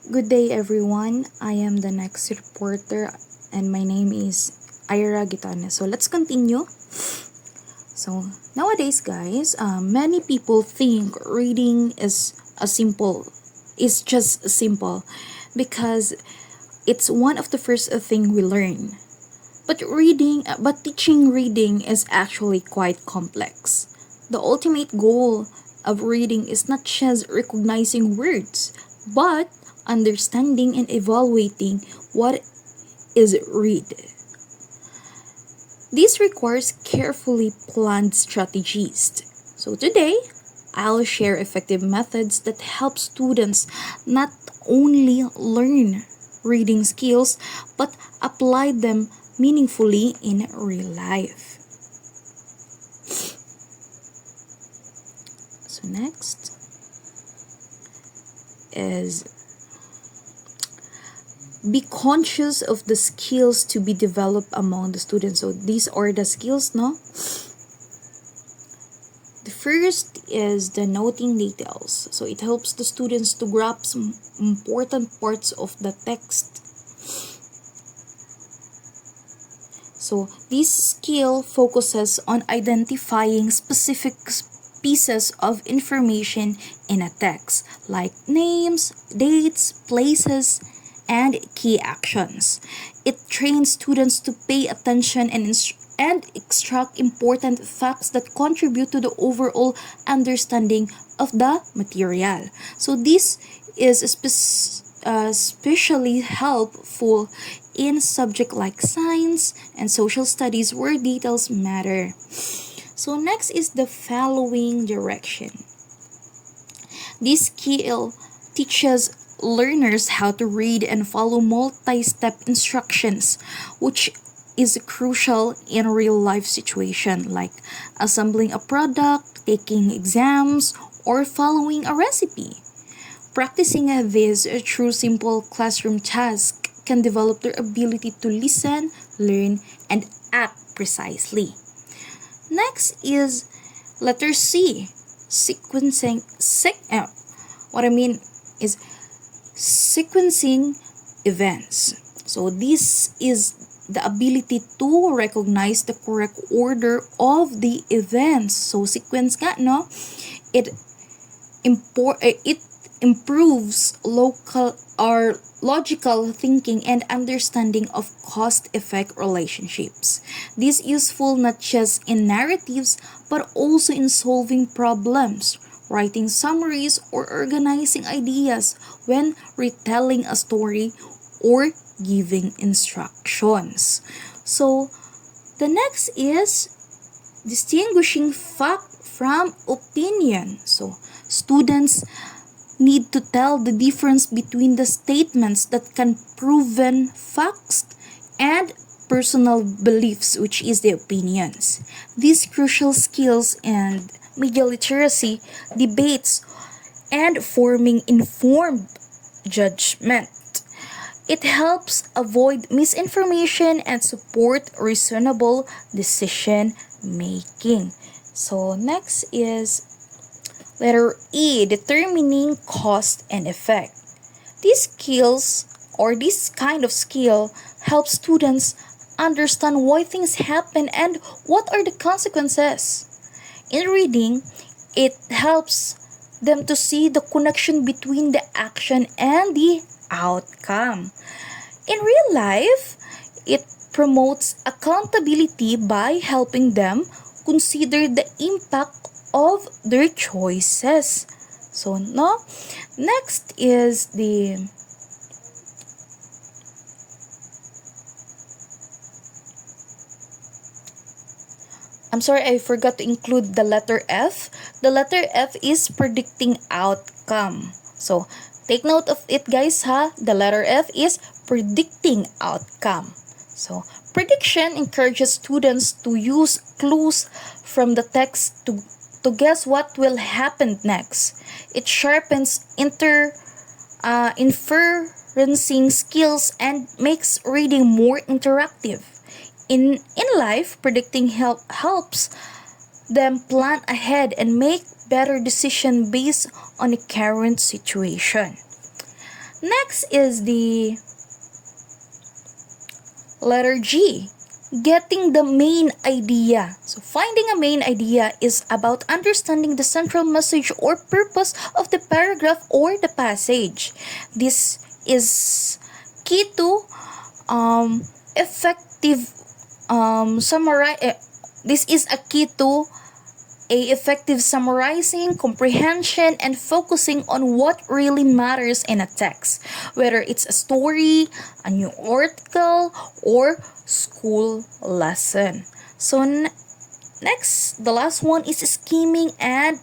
Good day, everyone. I am the next reporter, and my name is Ira Gitane. So let's continue. So nowadays, guys, many people think reading is just simple, because it's one of the first thing we learn. But teaching reading is actually quite complex. The ultimate goal of reading is not just recognizing words, but understanding and evaluating what is read. This requires carefully planned strategies. So today, I'll share effective methods that help students not only learn reading skills but apply them meaningfully in real life. So next is be conscious of the skills to be developed among the students. So these are the skills, no? The first is the noting details. So it helps the students to grasp some important parts of the text. So this skill focuses on identifying specific pieces of information in a text, like names, dates, places, and key actions. It trains students to pay attention and extract important facts that contribute to the overall understanding of the material. So this is especially helpful in subjects like science and social studies where details matter. So next is the following direction. This skill teaches learners how to read and follow multi-step instructions, which is crucial in real-life situations like assembling a product, taking exams, or following a recipe. Practicing this through simple classroom tasks can develop their ability to listen, learn, and act precisely. Next is letter C, sequencing. What I mean is sequencing events. So this is the ability to recognize the correct order of the events. So sequence nga, no? It improves logical thinking and understanding of cause-effect relationships. This is useful not just in narratives but also in solving problems, writing summaries, or organizing ideas when retelling a story or giving instructions. So the next is distinguishing fact from opinion. So students need to tell the difference between the statements that can proven facts and personal beliefs, which is the opinions. These crucial skills and media literacy, debates, and forming informed judgment. It helps avoid misinformation and support reasonable decision making. So next is letter E, determining cause and effect. This kind of skill helps students understand why things happen and what are the consequences. In reading, it helps them to see the connection between the action and the outcome. In real life, it promotes accountability by helping them consider the impact of their choices. So, no? Next is I'm sorry, I forgot to include the letter F. The letter F is predicting outcome. So, take note of it, guys, ha? The letter F is predicting outcome. So, prediction encourages students to use clues from the text to guess what will happen next. It sharpens inferencing skills and makes reading more interactive. In life, predicting helps them plan ahead and make better decisions based on the current situation. Next is the letter G, getting the main idea. So, finding a main idea is about understanding the central message or purpose of the paragraph or the passage. This is key to um, effective summarize. This is a key to a effective summarizing, comprehension, and focusing on what really matters in a text, whether it's a story, a new article, or school lesson. So next, the last one is skimming and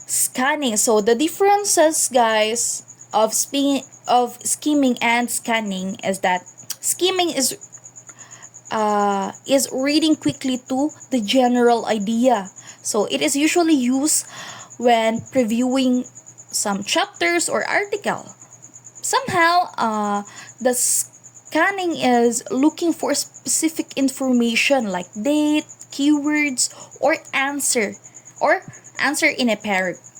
scanning. So the differences, guys, of skimming and scanning is that skimming is reading quickly to the general idea. So it is usually used when previewing some chapters or article. Somehow, the scanning is looking for specific information like date, keywords, or answer in a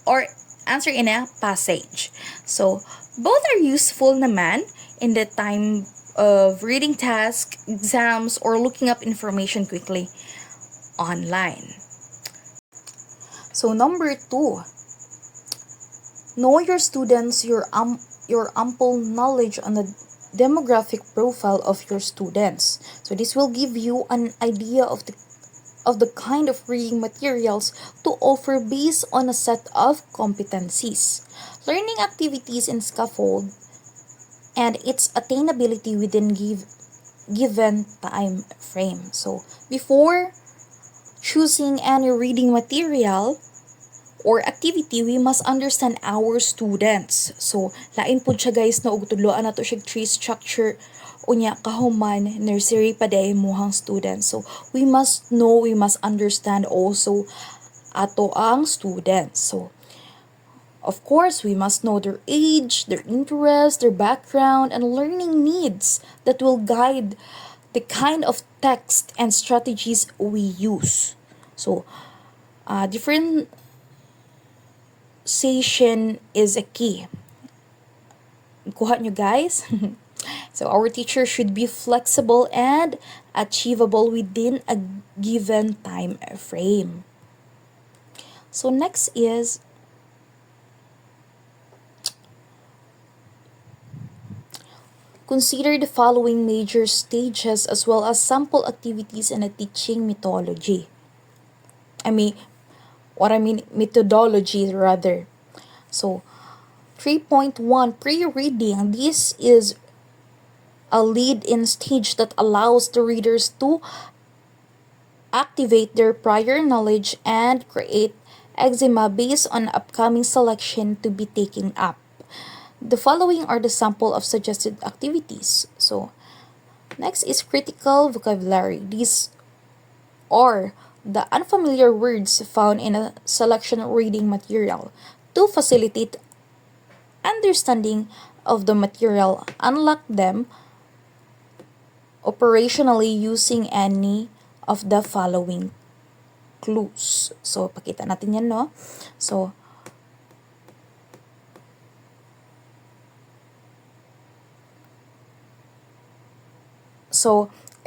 or answer in a passage. So both are useful naman in the time of reading tasks, exams, or looking up information quickly online. So number 2, know your students, your ample knowledge on the demographic profile of your students. So this will give you an idea of the kind of reading materials to offer based on a set of competencies. Learning activities in scaffold and its attainability within given time frame. So before choosing any reading material or activity, we must understand our students. So, lain po siya guys na ugtudloan nato siya tree structure unya kahuman nursery pa day muhang students. So, we must know, we must understand also ato ang students. So, of course, we must know their age, their interests, their background, and learning needs that will guide the kind of text and strategies we use. So, differentiation is a key. Kuha nyo guys. So our teacher should be flexible and achievable within a given time frame. So next is consider the following major stages as well as sample activities in a teaching methodology. Methodology rather. So 3.1 pre-reading. This is a lead-in stage that allows the readers to activate their prior knowledge and create eczema based on upcoming selection to be taken up. The following are the sample of suggested activities. So, next is critical vocabulary. These are the unfamiliar words found in a selection reading material to facilitate understanding of the material. Unlock them operationally using any of the following clues. So, pakita natin yan, no? So,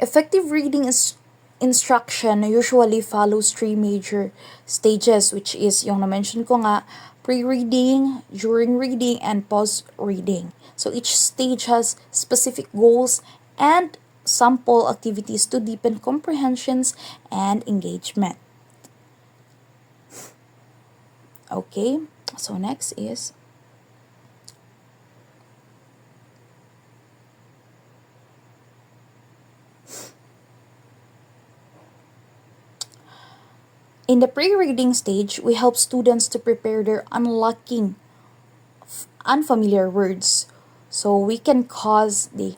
effective reading instruction usually follows 3 major stages, which is yung na-mention ko nga, pre-reading, during reading, and post-reading. So, each stage has specific goals and sample activities to deepen comprehensions and engagement. Okay, so next is in the pre-reading stage, we help students to prepare their unlocking unfamiliar words. So we can cause the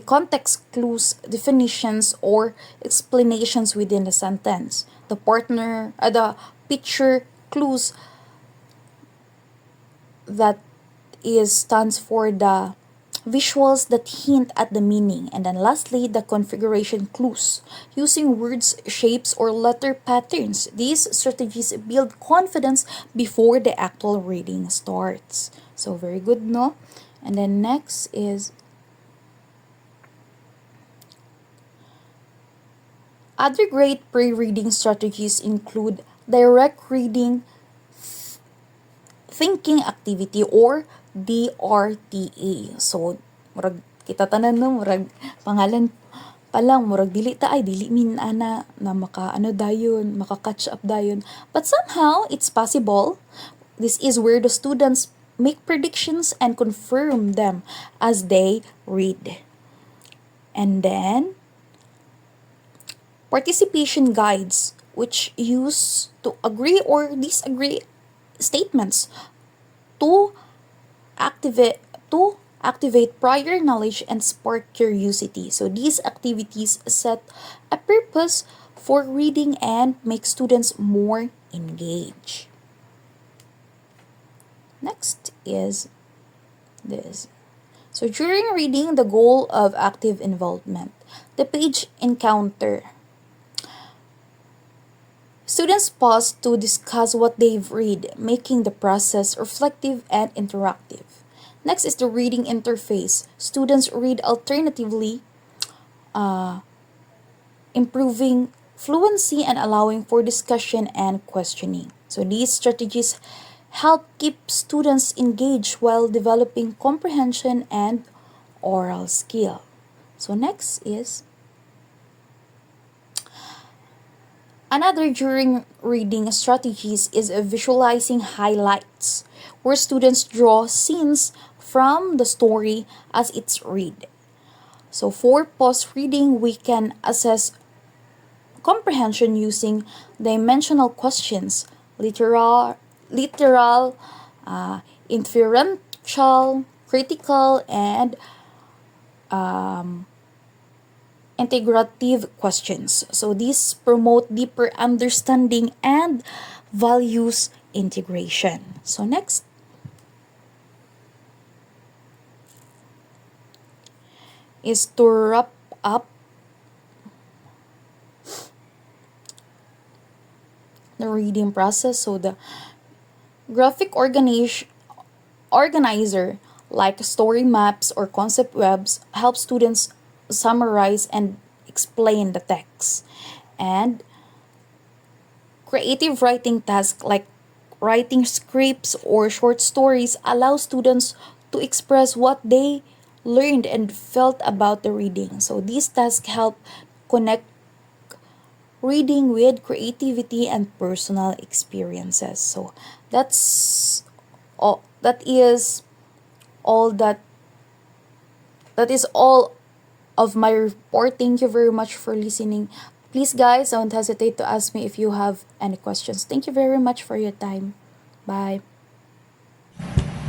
context clues, definitions, or explanations within the sentence. The picture clues that stands for the visuals that hint at the meaning, and then lastly, the configuration clues, using words, shapes, or letter patterns. These strategies build confidence before the actual reading starts. So very good, no? And then next is other great pre-reading strategies include direct reading, thinking activity, or DRTA. So, murag kita tanan no, murag pangalan pa lang, murag dili ta ay dili min ana na maka ano dayon, maka catch up dayon. But somehow it's possible. This is where the students make predictions and confirm them as they read. And then participation guides, which use to agree or disagree statements to activate prior knowledge and spark curiosity. So these activities set a purpose for reading and make students more engaged. Next is this. So during reading, the goal of active involvement, the page encounter. Students pause to discuss what they've read, making the process reflective and interactive. Next is the reading interface. Students read alternatively, improving fluency and allowing for discussion and questioning. So these strategies help keep students engaged while developing comprehension and oral skill. So next is another during reading strategies is visualizing highlights, where students draw scenes from the story as it's read. So for post reading, we can assess comprehension using dimensional questions, literal, inferential, critical, and integrative questions. So these promote deeper understanding and values integration. So next is to wrap up the reading process. So the graphic organizer like story maps or concept webs help students summarize and explain the text. And creative writing tasks like writing scripts or short stories allow students to express what they learned and felt about the reading. So these tasks help connect reading with creativity and personal experiences. So that's all that is all that is all of my report. Thank you very much for listening. Please guys, don't hesitate to ask me if you have any questions. Thank you very much for your time. Bye.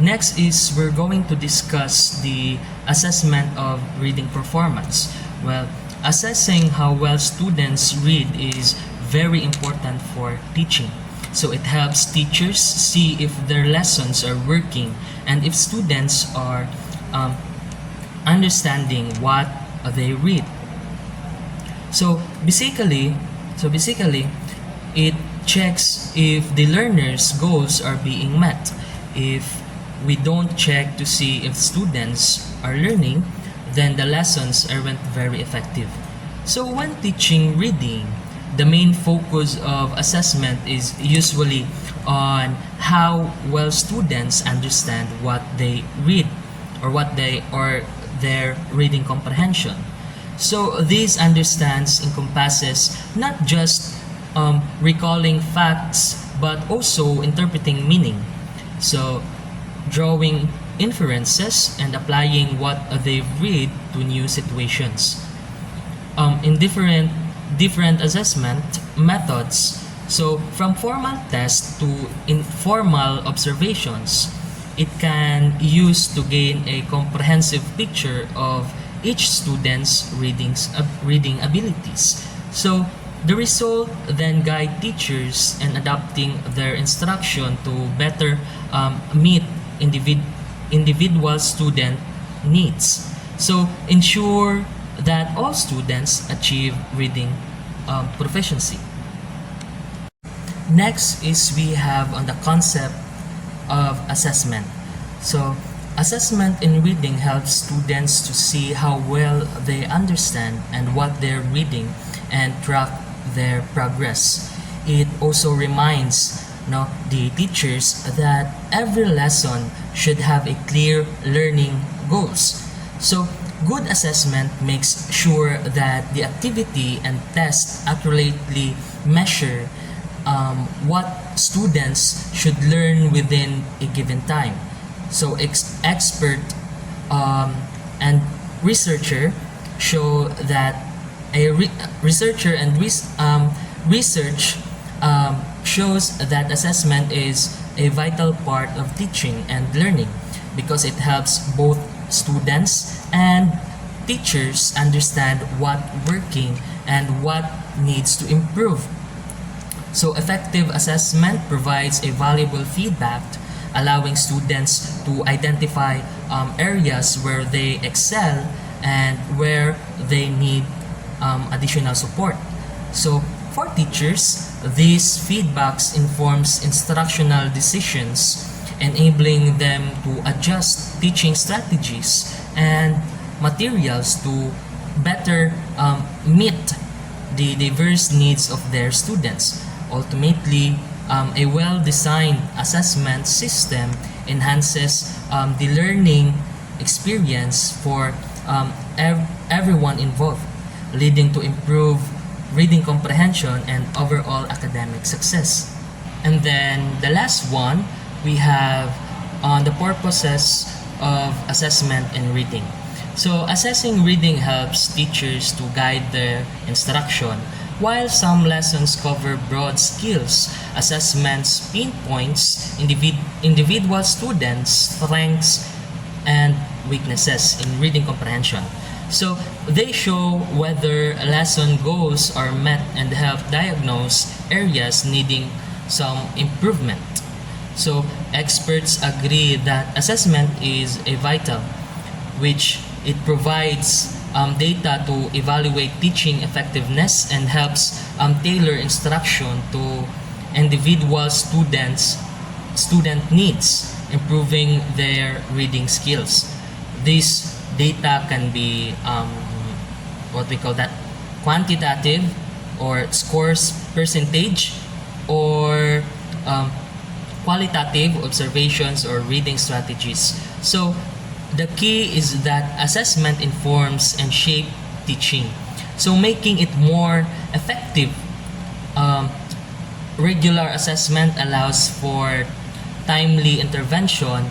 Next is we're going to discuss the assessment of reading performance. Well, assessing how well students read is very important for teaching. So it helps teachers see if their lessons are working and if students are understanding what they read. So basically, it checks if the learner's goals are being met. If we don't check to see if students are learning, then the lessons aren't very effective. So when teaching reading, the main focus of assessment is usually on how well students understand what they read or their reading comprehension. So this understands encompasses not just recalling facts but also interpreting meaning. So drawing inferences and applying what they read to new situations. In different assessment methods, so from formal tests to informal observations, it can use to gain a comprehensive picture of each student's reading abilities. So the result then guide teachers in adapting their instruction to better meet individual student needs. So ensure that all students achieve reading proficiency. Next is we have on the concept of assessment. So assessment in reading helps students to see how well they understand and what they're reading and track their progress. It also reminds the teachers that every lesson should have a clear learning goals. So good assessment makes sure that the activity and test accurately measure what students should learn within a given time. So expert and researcher show that researcher and research shows that assessment is a vital part of teaching and learning because it helps both students and teachers understand what working and what needs to improve. So effective assessment provides a valuable feedback, allowing students to identify areas where they excel and where they need additional support. So for teachers, these feedbacks informs instructional decisions, enabling them to adjust teaching strategies and materials to better meet the diverse needs of their students. Ultimately, a well-designed assessment system enhances the learning experience for everyone involved, leading to improved reading comprehension and overall academic success. And then the last one, we have on the purposes of assessment in reading. So assessing reading helps teachers to guide their instruction. While some lessons cover broad skills, assessments pinpoints individual students' strengths and weaknesses in reading comprehension. So they show whether lesson goals are met and help diagnose areas needing some improvement. So experts agree that assessment is a vital, which it provides data to evaluate teaching effectiveness and helps tailor instruction to individual student needs, improving their reading skills. This data can be what we call that quantitative or scores percentage or qualitative observations or reading strategies. So the key is that assessment informs and shape teaching, so making it more effective. Regular assessment allows for timely intervention,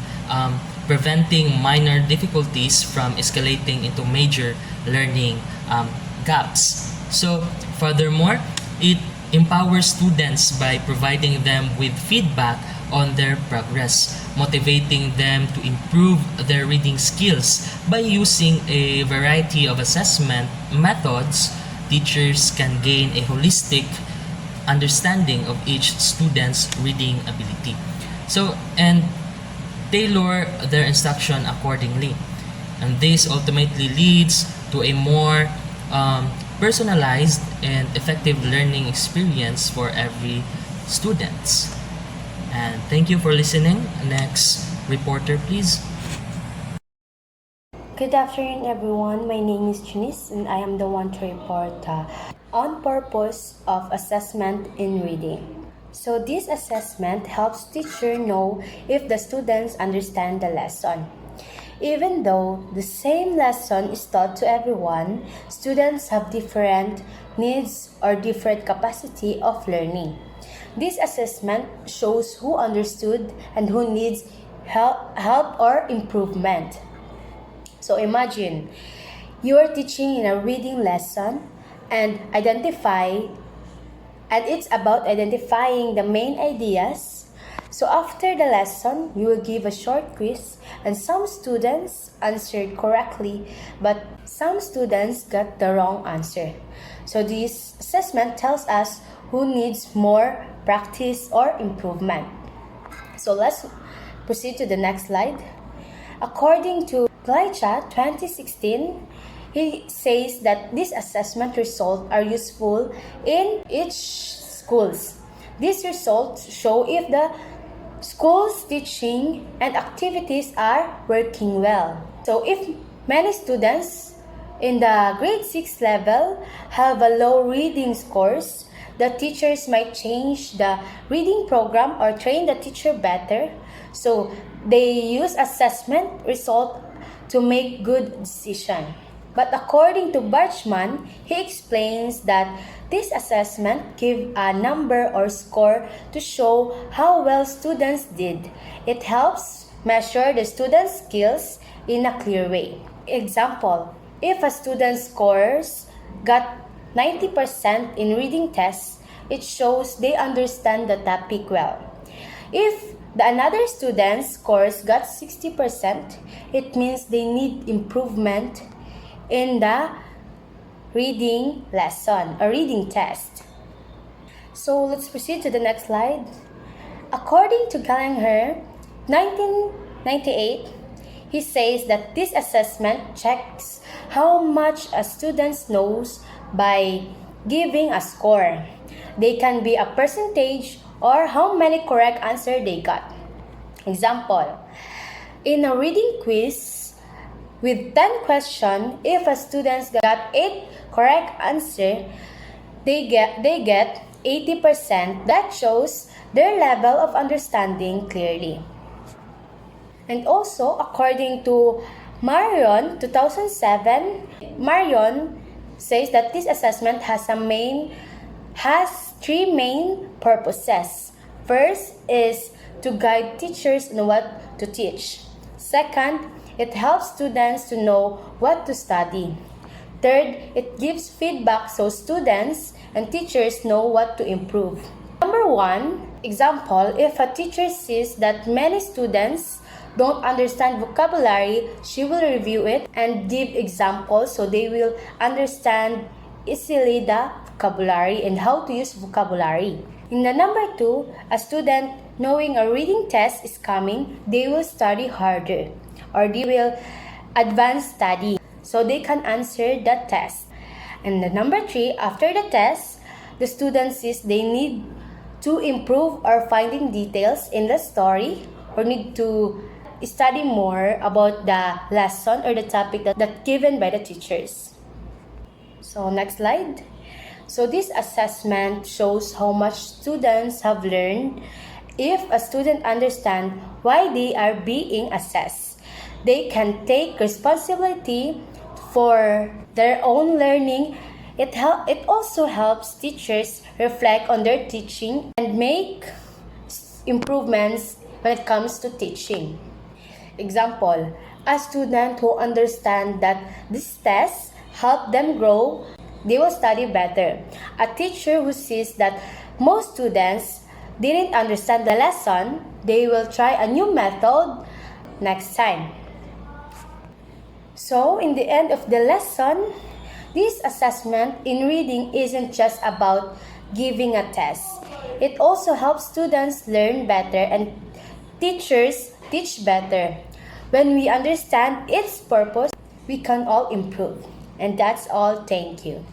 preventing minor difficulties from escalating into major learning gaps. So furthermore, it empowers students by providing them with feedback on their progress, motivating them to improve their reading skills. By using a variety of assessment methods, teachers can gain a holistic understanding of each student's reading ability. So, and tailor their instruction accordingly. And this ultimately leads to a more personalized and effective learning experience for every student. And thank you for listening. Next reporter, please. Good afternoon, everyone. My name is Janice, and I am the one to report on purpose of assessment in reading. So this assessment helps teacher know if the students understand the lesson. Even though the same lesson is taught to everyone, students have different needs or different capacity of learning. This assessment shows who understood and who needs help or improvement. So imagine you are teaching in a reading lesson and it's about identifying the main ideas. So after the lesson, you will give a short quiz and some students answered correctly, but some students got the wrong answer. So this assessment tells us who needs more practice or improvement. So let's proceed to the next slide. According to Gleicha 2016, he says that these assessment results are useful in each schools. These results show if the school's teaching and activities are working well. So if many students in the grade 6 level have a low reading scores, the teachers might change the reading program or train the teacher better. So they use assessment result to make good decision. But according to Barchman, he explains that this assessment give a number or score to show how well students did. It helps measure the student's skills in a clear way. Example, if a student scores got 90% in reading tests, it shows they understand the topic well. If another student's scores got 60%, it means they need improvement in the reading lesson, a reading test. So let's proceed to the next slide. According to Gallagher, 1998, he says that this assessment checks how much a student knows by giving a score. They can be a percentage or how many correct answers they got. Example, in a reading quiz with 10 questions, if a student got 8 correct answers, they get 80%. That shows their level of understanding clearly. And also, according to Marion 2007, Marion says that this assessment has three main purposes. First is to guide teachers in what to teach. Second, it helps students to know what to study. Third, it gives feedback so students and teachers know what to improve. Number one, example, if a teacher sees that many students don't understand vocabulary, she will review it and give examples so they will understand easily the vocabulary and how to use vocabulary. In the number two, a student knowing a reading test is coming, they will study harder or they will advance study so they can answer the test. And the number three, after the test, the student sees they need to improve or finding details in the story or need to study more about the lesson or the topic that given by the teachers. So next slide. So this assessment shows how much students have learned. If a student understands why they are being assessed, they can take responsibility for their own learning. It also helps teachers reflect on their teaching and make improvements when it comes to teaching. Example, a student who understands that this test help them grow, they will study better. A teacher who sees that most students didn't understand the lesson, they will try a new method next time. So, in the end of the lesson, this assessment in reading isn't just about giving a test. It also helps students learn better and teachers teach better. When we understand its purpose, we can all improve. And that's all. Thank you.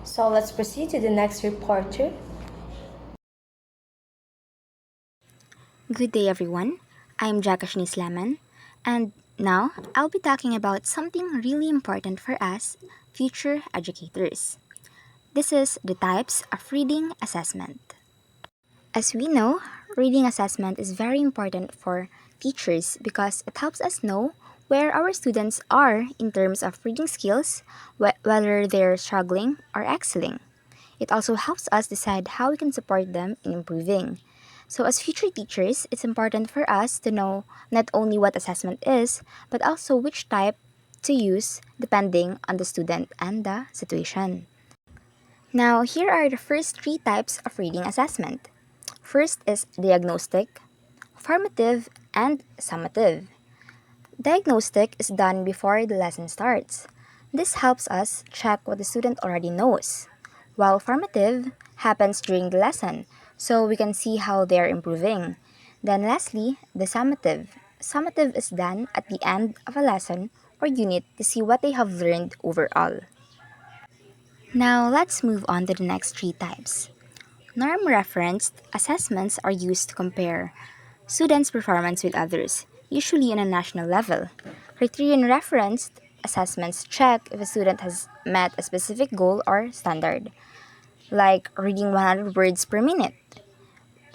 So let's proceed to the next reporter. Good day, everyone. I'm Jakashni Slaman, and now I'll be talking about something really important for us, future educators. This is the types of reading assessment. As we know, reading assessment is very important for teachers because it helps us know where our students are in terms of reading skills, whether they're struggling or excelling. It also helps us decide how we can support them in improving. So, as future teachers, it's important for us to know not only what assessment is, but also which type to use depending on the student and the situation. Now, here are the first three types of reading assessment. First is diagnostic, formative, and summative. Diagnostic is done before the lesson starts. This helps us check what the student already knows, while formative happens during the lesson, so we can see how they are improving. Then lastly, the summative. Summative is done at the end of a lesson or unit to see what they have learned overall. Now let's move on to the next three types. Norm referenced assessments are used to compare students' performance with others, usually on a national level. Criterion referenced assessments check if a student has met a specific goal or standard, like reading 100 words per minute,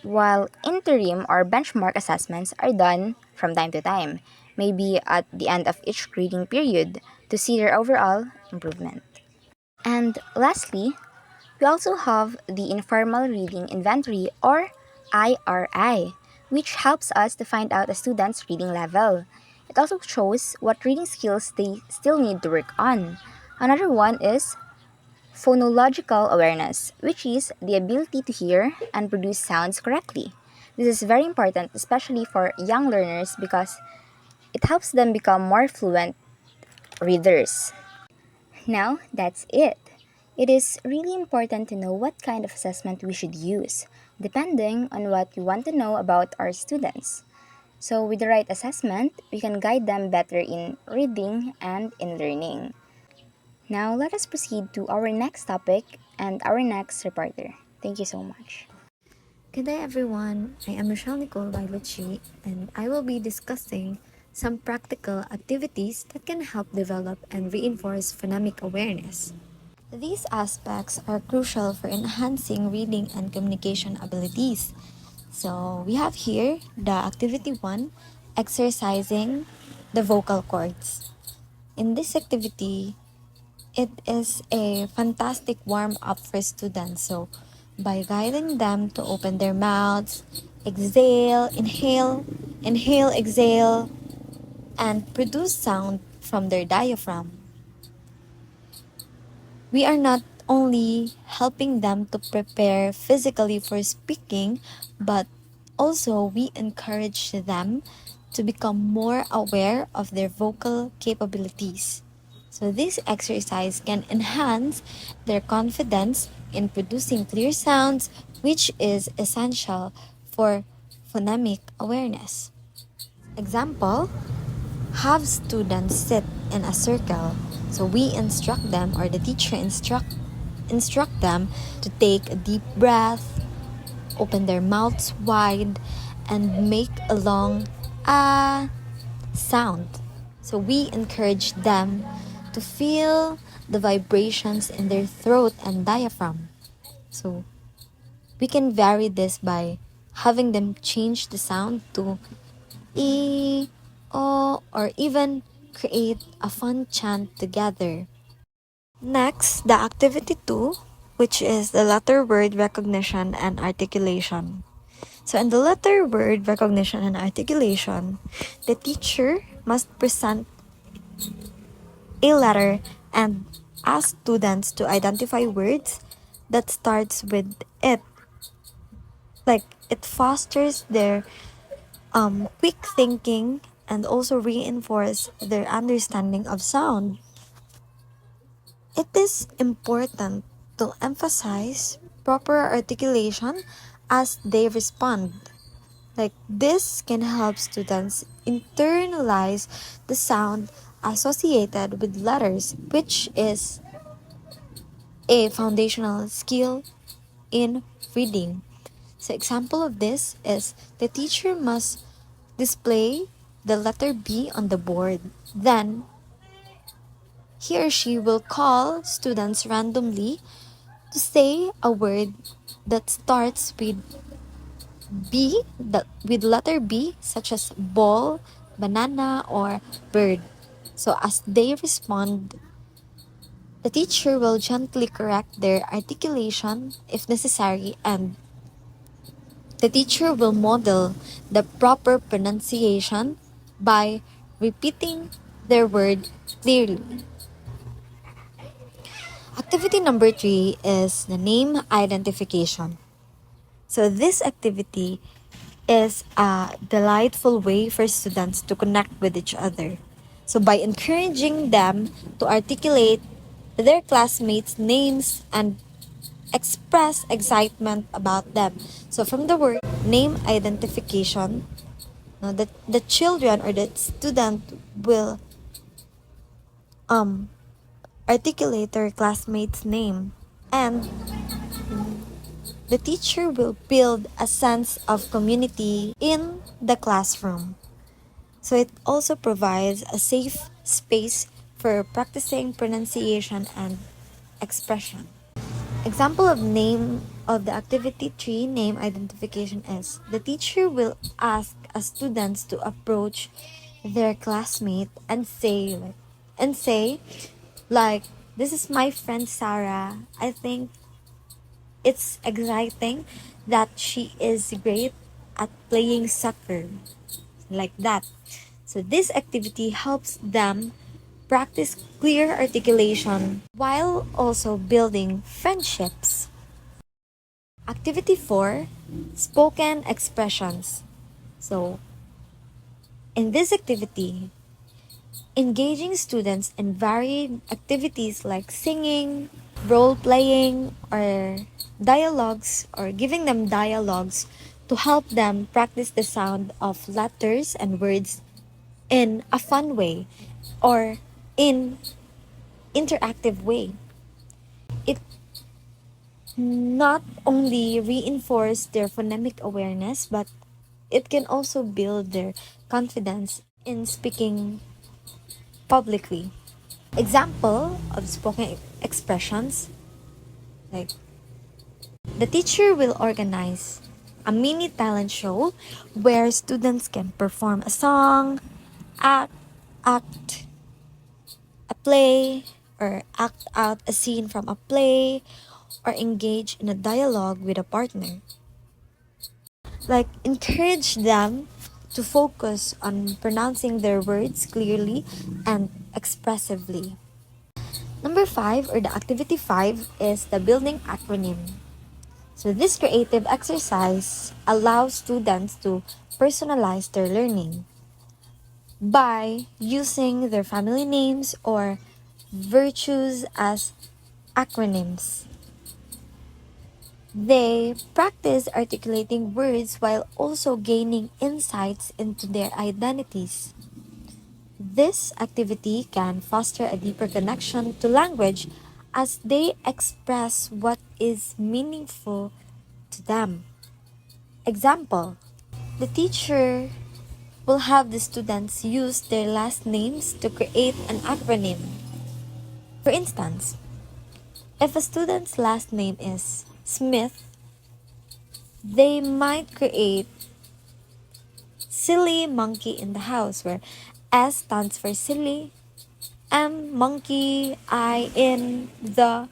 while interim or benchmark assessments are done from time to time, maybe at the end of each grading period, to see their overall improvement. And lastly, we also have the informal reading inventory or IRI, which helps us to find out a student's reading level. It also shows what reading skills they still need to work on. Another one is phonological awareness, which is the ability to hear and produce sounds correctly. This is very important, especially for young learners, because it helps them become more fluent readers. Now, that's it. It is really important to know what kind of assessment we should use, depending on what we want to know about our students. So, with the right assessment, we can guide them better in reading and in learning. Now, let us proceed to our next topic and our next reporter. Thank you so much. Good day, everyone. I am Rochelle Nicole Bailucci, and I will be discussing some practical activities that can help develop and reinforce phonemic awareness. These aspects are crucial for enhancing reading and communication abilities. So, we have here the activity 1, exercising the vocal cords. In this activity, it is a fantastic warm up for students. So, by guiding them to open their mouths, exhale, inhale, exhale, and produce sound from their diaphragm, we are not only helping them to prepare physically for speaking, but also we encourage them to become more aware of their vocal capabilities. So, this exercise can enhance their confidence in producing clear sounds, which is essential for phonemic awareness. Example, have students sit in a circle. So we instruct them, or the teacher instruct them to take a deep breath, open their mouths wide, and make a long ah sound. So we encourage them to feel the vibrations in their throat and diaphragm. So we can vary this by having them change the sound to E, O, or even create a fun chant together. Next, the activity 2, which is the letter word recognition and articulation. So, in the letter word recognition and articulation, the teacher must present a letter and ask students to identify words that starts with it. Like, it fosters their quick thinking and also reinforce their understanding of sound. It is important to emphasize proper articulation as they respond. Like this can help students internalize the sound associated with letters, which is a foundational skill in reading. So example of this is the teacher must display the letter B on the board. Then he or she will call students randomly to say a word that starts with with letter B, such as ball, banana, or bird. So as they respond, the teacher will gently correct their articulation if necessary, and the teacher will model the proper pronunciation by repeating their word clearly. Activity number 3 is the name identification. So this activity is a delightful way for students to connect with each other. So by encouraging them to articulate their classmates' names and express excitement about them. So from the word name identification, The children or the student will um articulate their classmate's name, and the teacher will build a sense of community in the classroom. So it also provides a safe space for practicing pronunciation and expression. Example of name of the activity 3 name identification is the teacher will ask students to approach their classmate and say like, this is my friend Sarah. I think it's exciting that she is great at playing soccer, like that. So this activity helps them practice clear articulation while also building friendships. Activity 4, spoken expressions. So, in this activity, engaging students in varied activities like singing, role playing, or dialogues, or giving them dialogues to help them practice the sound of letters and words in a fun way or in interactive way. It not only reinforce their phonemic awareness, but it can also build their confidence in speaking publicly. Example of spoken expressions, like the teacher will organize a mini talent show where students can perform a song, act a play, or act out a scene from a play, or engage in a dialogue with a partner. Like, encourage them to focus on pronouncing their words clearly and expressively. Number 5, or the activity 5, is the building acronym. So this creative exercise allows students to personalize their learning by using their family names or virtues as acronyms. They practice articulating words while also gaining insights into their identities. This activity can foster a deeper connection to language as they express what is meaningful to them. Example, the teacher will have the students use their last names to create an acronym. For instance, if a student's last name is Smith, they might create Silly Monkey in the House, where S stands for silly, M monkey, I in the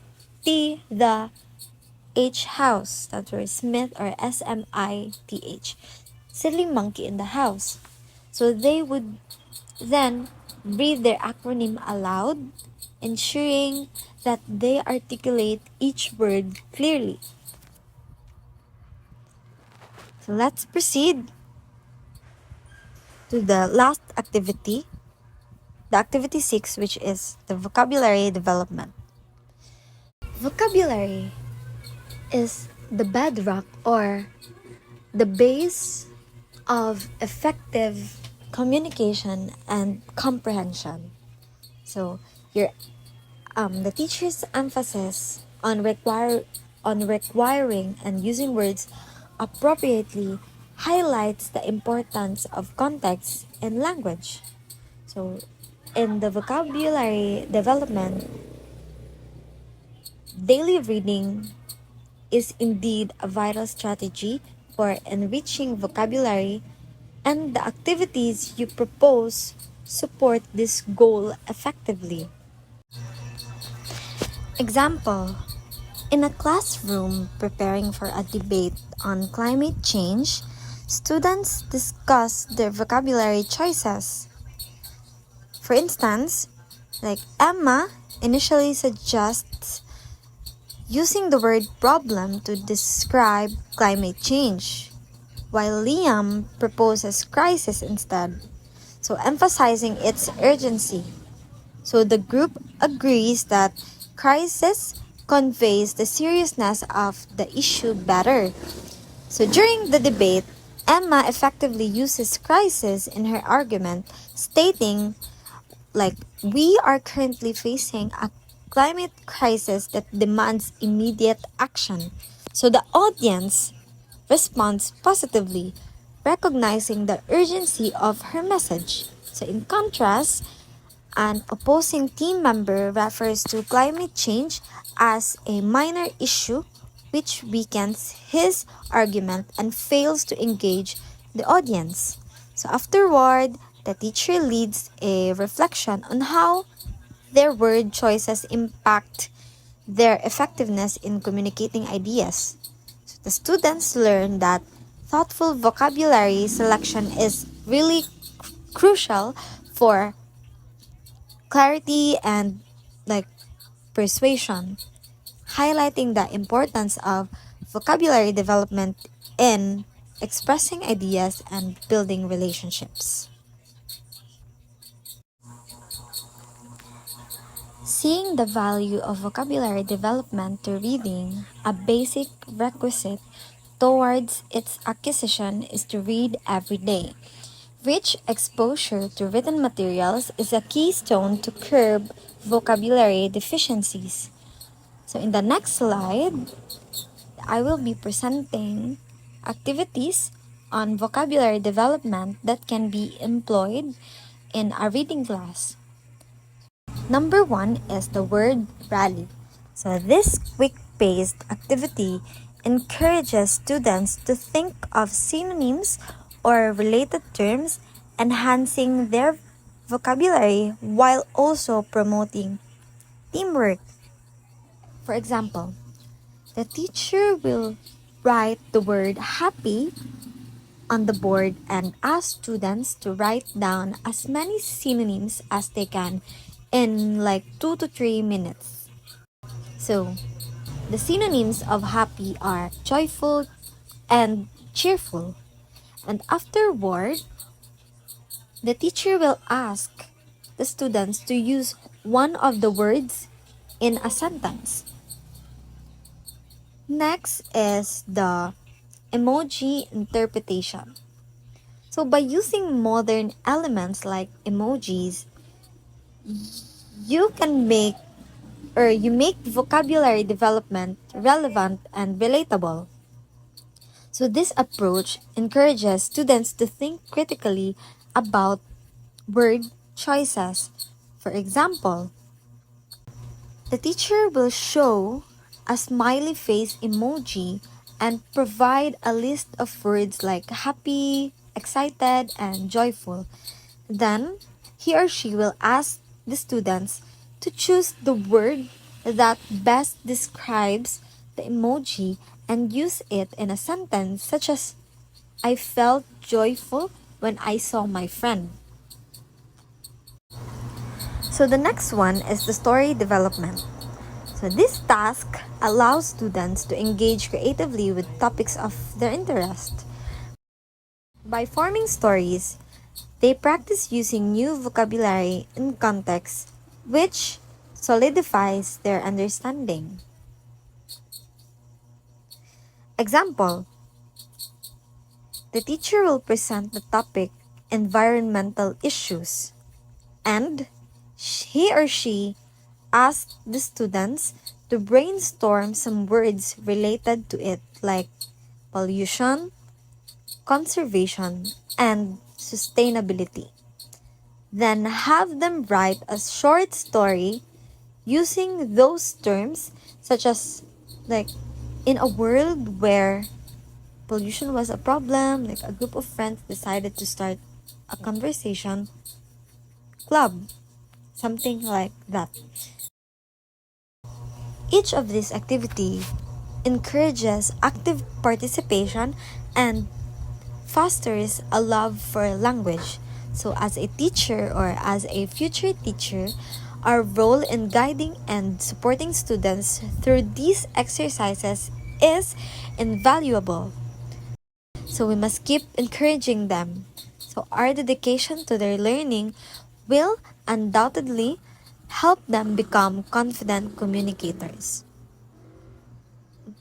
H house stands for Smith, or SMITH. Silly Monkey in the House. So they would then read their acronym aloud, ensuring that they articulate each word clearly. So let's proceed to the last activity, the activity 6, which is the vocabulary development. Vocabulary is the bedrock or the base of effective communication and comprehension. So your the teacher's emphasis on requiring and using words appropriately highlights the importance of context in language. So in the vocabulary development, daily reading is indeed a vital strategy for enriching vocabulary, and the activities you propose support this goal effectively. Example, in a classroom preparing for a debate on climate change, students discuss their vocabulary choices. For instance, like Emma initially suggests using the word problem to describe climate change, while Liam proposes crisis instead, so emphasizing its urgency. So the group agrees that crisis conveys the seriousness of the issue better. So during the debate, Emma effectively uses crisis in her argument, stating, like, we are currently facing a climate crisis that demands immediate action. So the audience responds positively, recognizing the urgency of her message. So, in contrast, an opposing team member refers to climate change as a minor issue, which weakens his argument and fails to engage the audience. So, afterward, the teacher leads a reflection on how their word choices impact their effectiveness in communicating ideas. So the students learn that thoughtful vocabulary selection is really crucial for clarity and like persuasion, highlighting the importance of vocabulary development in expressing ideas and building relationships. Seeing the value of vocabulary development to reading, a basic requisite towards its acquisition is to read every day. Rich exposure to written materials is a keystone to curb vocabulary deficiencies. So, in the next slide, I will be presenting activities on vocabulary development that can be employed in a reading class. Number one is the word rally. So, this quick paced activity encourages students to think of synonyms or related terms, enhancing their vocabulary while also promoting teamwork. For example, the teacher will write the word happy on the board and ask students to write down as many synonyms as they can in like 2 to 3 minutes. So, the synonyms of happy are joyful and cheerful. And afterward, the teacher will ask the students to use one of the words in a sentence. Next is the emoji interpretation. So, by using modern elements like emojis, you can make you make vocabulary development relevant and relatable. So, this approach encourages students to think critically about word choices. For example, the teacher will show a smiley face emoji and provide a list of words like happy, excited, and joyful. Then, he or she will ask the students to choose the word that best describes the emoji and use it in a sentence, such as, I felt joyful when I saw my friend. So the next one is the story development. So this task allows students to engage creatively with topics of their interest. By forming stories, they practice using new vocabulary in context, which solidifies their understanding. Example: the teacher will present the topic environmental issues, and he or she asks the students to brainstorm some words related to it, like pollution, conservation, and sustainability. Then have them write a short story using those terms, such as, like, in a world where pollution was a problem, like a group of friends decided to start a conversation club, something like that. Each of these activity encourages active participation and fosters a love for language. So, as a teacher or as a future teacher, our role in guiding and supporting students through these exercises is invaluable. So, we must keep encouraging them. So, our dedication to their learning will undoubtedly help them become confident communicators.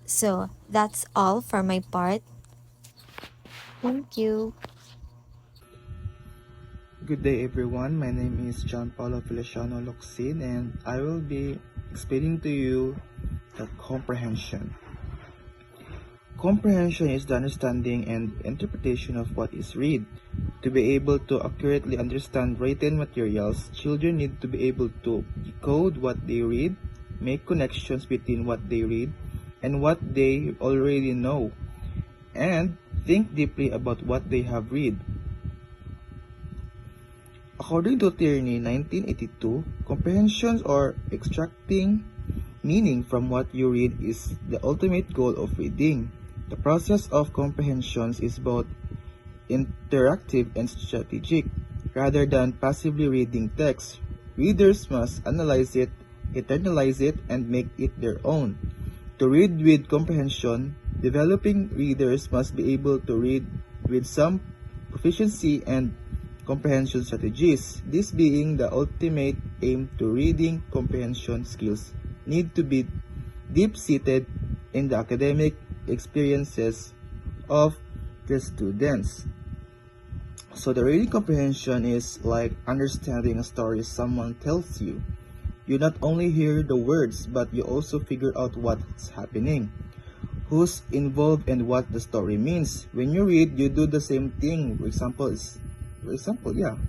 So, that's all for my part. Thank you. Good day, everyone. My name is John Paulo Feliciano Locsin, and I will be explaining to you the comprehension. Comprehension is the understanding and interpretation of what is read. To be able to accurately understand written materials, children need to be able to decode what they read, make connections between what they read and what they already know, and think deeply about what they have read. According to Tierney 1982, comprehension or extracting meaning from what you read is the ultimate goal of reading. The process of comprehension is both interactive and strategic. Rather than passively reading text, readers must analyze it, internalize it, and make it their own. To read with comprehension, developing readers must be able to read with some proficiency and comprehension strategies. This being the ultimate aim to reading comprehension skills need to be deep-seated in the academic experiences of the students. So the reading comprehension is like understanding a story someone tells you. You not only hear the words, but you also figure out what's happening, who's involved, and what the story means. When you read, you do the same thing. For example,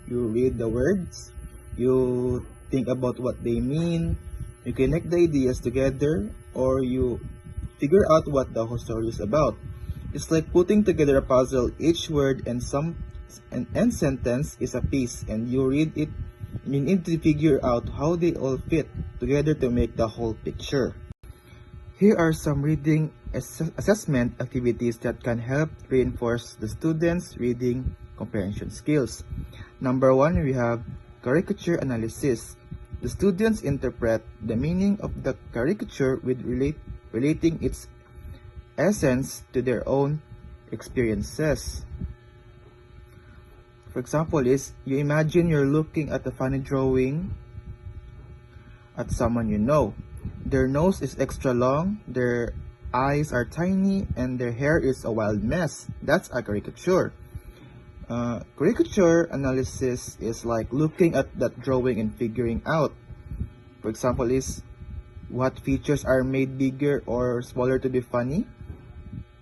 you read the words, you think about what they mean, you connect the ideas together, or you figure out what the whole story is about. It's like putting together a puzzle. Each word and sentence is a piece, and you read it, and you need to figure out how they all fit together to make the whole picture. Here are some reading assessment activities that can help reinforce the students' reading comprehension skills. Number 1, we have caricature analysis. The students interpret the meaning of the caricature with relating its essence to their own experiences. For example, you imagine you're looking at a funny drawing at someone you know. Their nose is extra long, their eyes are tiny, and their hair is a wild mess. That's a caricature. Caricature analysis is like looking at that drawing and figuring out, for example, what features are made bigger or smaller to be funny.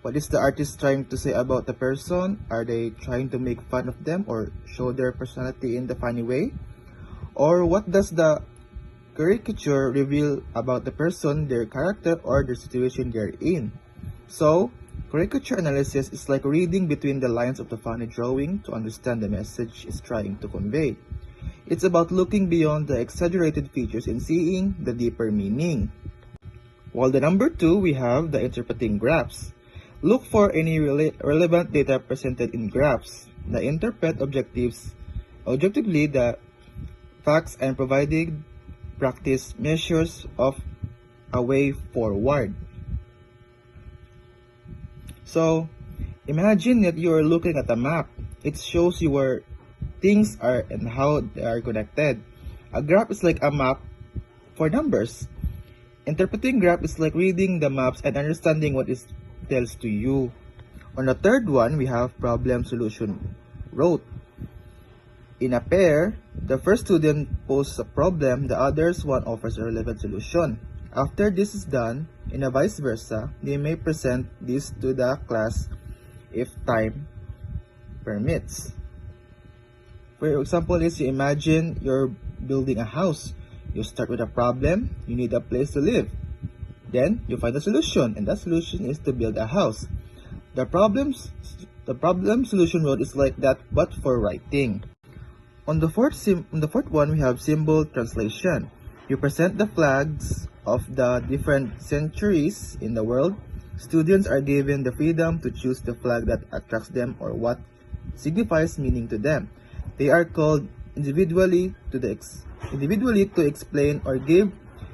What is the artist trying to say about the person? Are they trying to make fun of them or show their personality in the funny way? Or what does the caricature reveal about the person, their character, or the situation they're in? So, caricature analysis is like reading between the lines of the funny drawing to understand the message it's trying to convey. It's about looking beyond the exaggerated features and seeing the deeper meaning. While the number 2, we have the interpreting graphs. Look for any relevant data presented in graphs. The interpret objectively the facts and providing practice measures of a way forward. So, imagine that you are looking at a map. It shows you where things are and how they are connected. A graph is like a map for numbers. Interpreting graph is like reading the maps and understanding what it tells to you. On the third one, we have problem solution rote. In a pair, the first student poses a problem, the other's one offers a relevant solution. After this is done, and vice versa, they may present this to the class if time permits. For example, you imagine you're building a house. You start with a problem, you need a place to live. Then you find a solution, and that solution is to build a house. The problem solution road is like that, but for writing. On the fourth one, we have symbol translation. You present the flags of the different centuries in the world. Students are given the freedom to choose the flag that attracts them or what signifies meaning to them. They are called individually to explain or give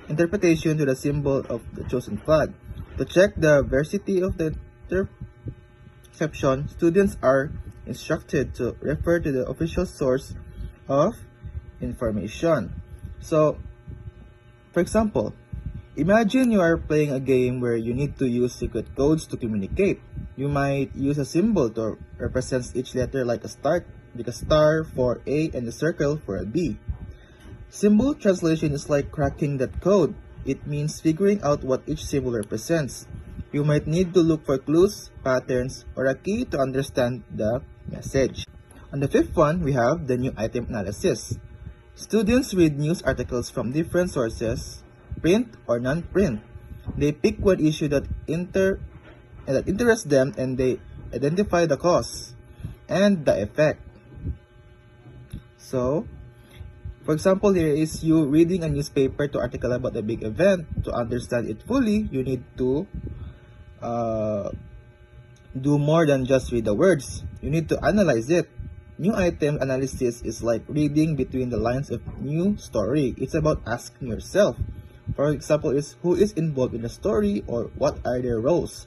interpretation to the symbol of the chosen flag. To check the veracity of the interception, students are instructed to refer to the official source of information. So, for example, Imagine you are playing a game where you need to use secret codes to communicate. You might use a symbol to represent each letter like a star for A and a circle for a B. Symbol translation is like cracking that code. It means figuring out what each symbol represents. You might need to look for clues, patterns, or a key to understand the message. On the fifth one, we have the new item analysis. Students read news articles from different sources, print or non-print. They pick one issue that interests them and they identify the cause and the effect. So, for example, here is you reading a newspaper to article about a big event. To understand it fully, you need to do more than just read the words. You need to analyze it. New item analysis is like reading between the lines of new story. It's about asking yourself. For example, is who is involved in the story, or what are their roles,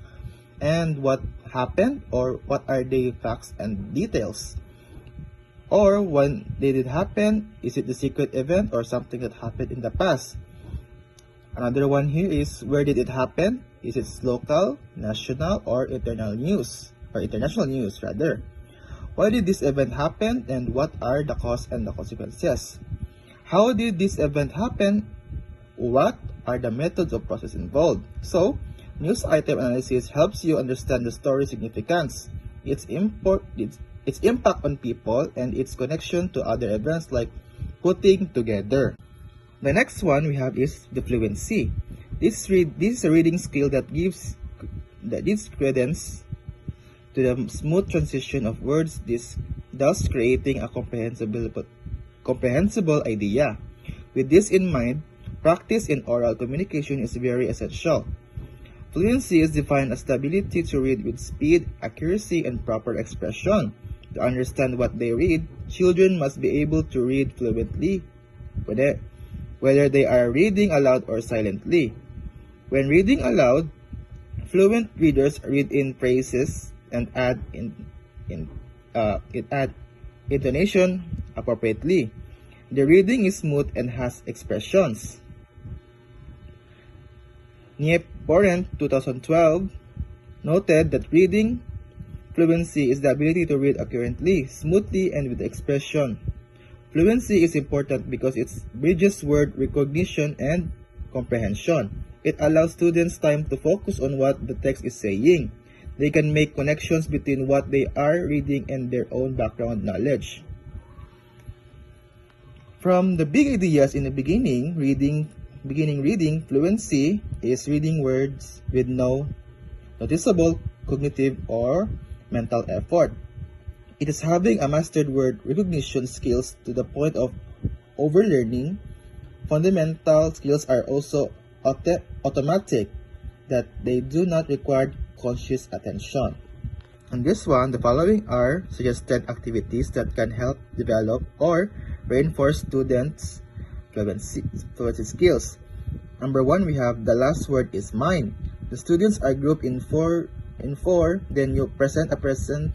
and what happened, or what are the facts and details. Or when did it happen? Is it a secret event or something that happened in the past? Another one here is where did it happen? Is it local, national, or international news rather? Why did this event happen and what are the cause and the consequences? How did this event happen? What are the methods or process involved? So, news item analysis helps you understand the story's significance, its impact on people, and its connection to other events like putting together. The next one we have is the fluency. This is a reading skill that gives credence to the smooth transition of words, thus creating a comprehensible idea. With this in mind, practice in oral communication is very essential. Fluency is defined as the ability to read with speed, accuracy, and proper expression. To understand what they read, children must be able to read fluently, whether they are reading aloud or silently. When reading aloud, fluent readers read in phrases and add intonation appropriately. The reading is smooth and has expressions. Porrent 2012 noted that reading fluency is the ability to read accurately, smoothly, and with expression. Fluency is important because it bridges word recognition and comprehension. It allows students time to focus on what the text is saying. They can make connections between what they are reading and their own background knowledge. From the big ideas in the beginning reading, fluency is reading words with no noticeable cognitive or mental effort. It is having a mastered word recognition skills to the point of overlearning. Fundamental skills are also automatic, that they do not require conscious attention. On this one, the following are suggested activities that can help develop or reinforce students' fluency skills. Number one, we have the last word is mine. The students are grouped in four, then you present a pressing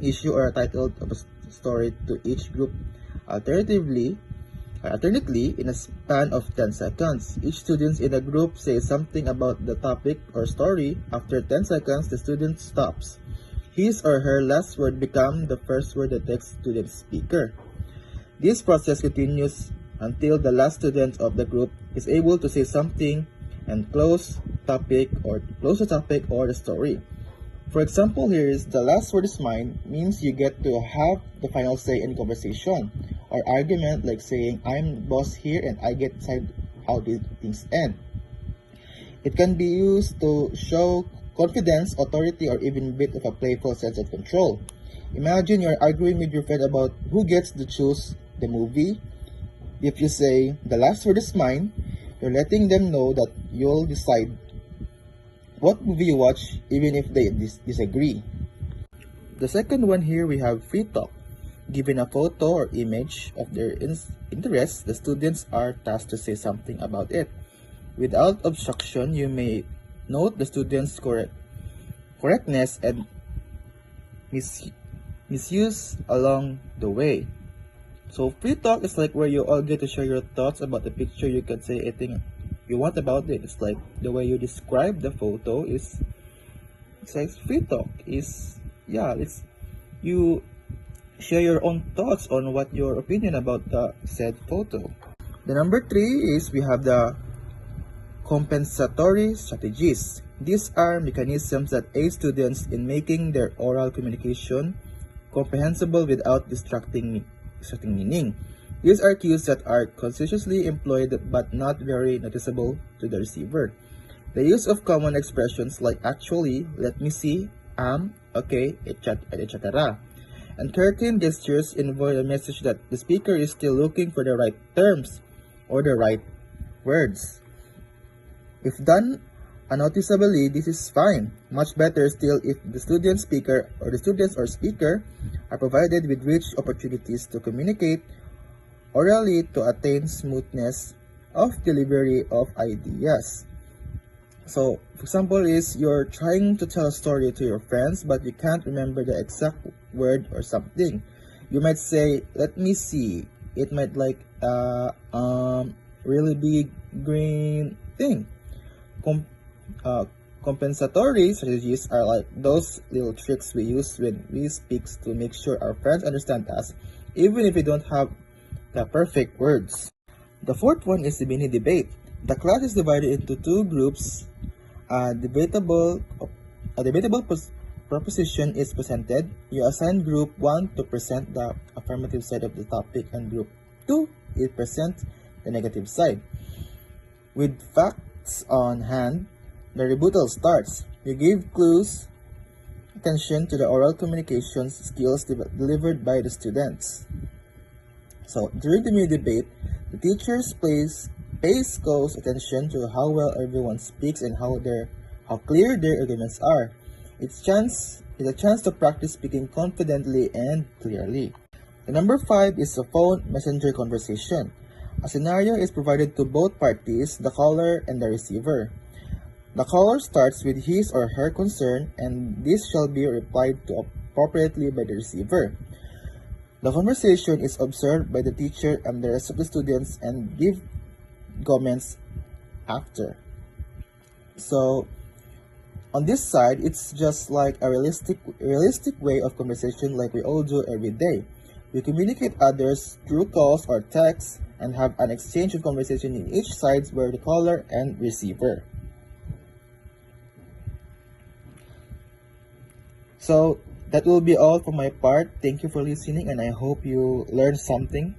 issue or a title of a story to each group. Alternately, in a span of 10 seconds, each student in a group says something about the topic or story. After 10 seconds, the student stops. His or her last word becomes the first word the next student speaker. This process continues until the last student of the group is able to say something and close the topic or the story. For example, here is the last word is mine means you get to have the final say in conversation or argument, like saying I'm boss here and I get to decide how these things end. It can be used to show confidence, authority, or even a bit of a playful sense of control. Imagine you're arguing with your friend about who gets to choose the movie. If you say the last word is mine, you're letting them know that you'll decide what movie you watch, even if they disagree. The second one here, we have free talk. Given a photo or image of their interest, the students are tasked to say something about it. Without obstruction, you may note the students' correctness and misuse along the way. So free talk is like where you all get to share your thoughts about the picture. You can say anything you want about it. It's like the way you describe the photo is, it's like free talk. It's you share your own thoughts on what your opinion about the said photo. The number three is we have the compensatory strategies. These are mechanisms that aid students in making their oral communication comprehensible without distracting meaning. These are cues that are consciously employed but not very noticeable to the receiver. The use of common expressions like actually, let me see, okay, etc. And curtain gestures invoke a message that the speaker is still looking for the right terms or the right words. If done unnoticeably, this is fine. Much better still if the student speaker or the students or speaker are provided with rich opportunities to communicate orally to attain smoothness of delivery of ideas. So, for example, is you're trying to tell a story to your friends, but you can't remember the exact word or something. You might say, "Let me see." It might like really big green thing. Compensatory strategies are like those little tricks we use when we speak to make sure our friends understand us, even if we don't have the perfect words. The fourth one is the mini debate. The class is divided into two groups. A debatable proposition is presented. You assign group 1 to present the affirmative side of the topic and group 2 is present the negative side. With facts on hand, the rebuttal starts. You give clues, attention to the oral communications skills delivered by the students. So during the mini debate, the teachers pays close attention to how well everyone speaks and how clear their arguments are. It's a chance to practice speaking confidently and clearly. The number 5 is a phone messenger conversation. A scenario is provided to both parties, the caller and the receiver. The caller starts with his or her concern, and this shall be replied to appropriately by the receiver. The conversation is observed by the teacher and the rest of the students and give comments after. So, on this side, it's just like a realistic way of conversation like we all do every day. We communicate others through calls or texts and have an exchange of conversation in each side where the caller and receiver. So that will be all for my part. Thank you for listening and I hope you learned something.